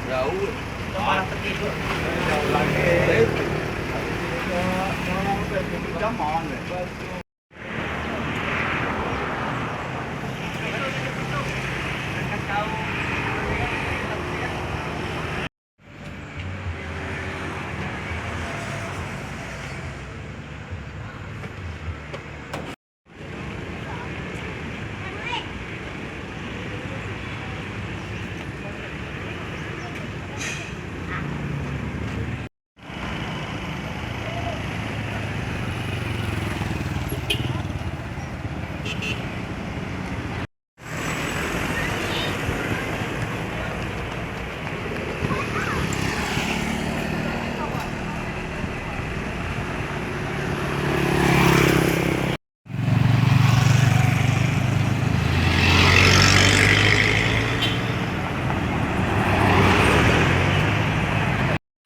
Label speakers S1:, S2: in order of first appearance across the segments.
S1: Jauh.
S2: Kemana tertidur?
S1: Jauh lagi. Jam on.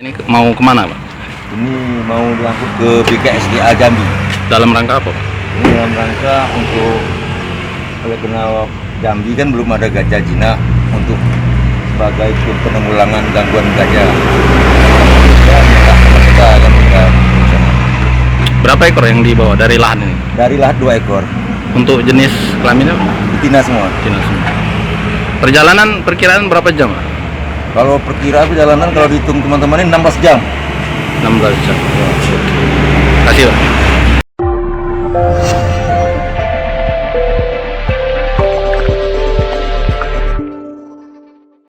S3: Ini mau kemana, Pak?
S4: Ini mau diangkut ke BKSDA Jambi.
S3: Dalam rangka apa, Pak?
S4: Ini dalam rangka untuk oleh karena Jambi kan belum ada gajah jinak untuk sebagai penanggulangan gangguan gajah. Ya, minta sama kita kan kita bersama.
S3: Berapa ekor yang dibawa dari lahan ini?
S4: Dari lahat 2 ekor,
S3: Untuk jenis kelaminnya
S4: betina semua.
S3: Cina semua. Perjalanan perkiraan berapa jam, Pak?
S4: Kalau perkiraan perjalanan kalau dihitung teman-teman ini 16 jam.
S3: 16 jam. Terima kasih, Pak.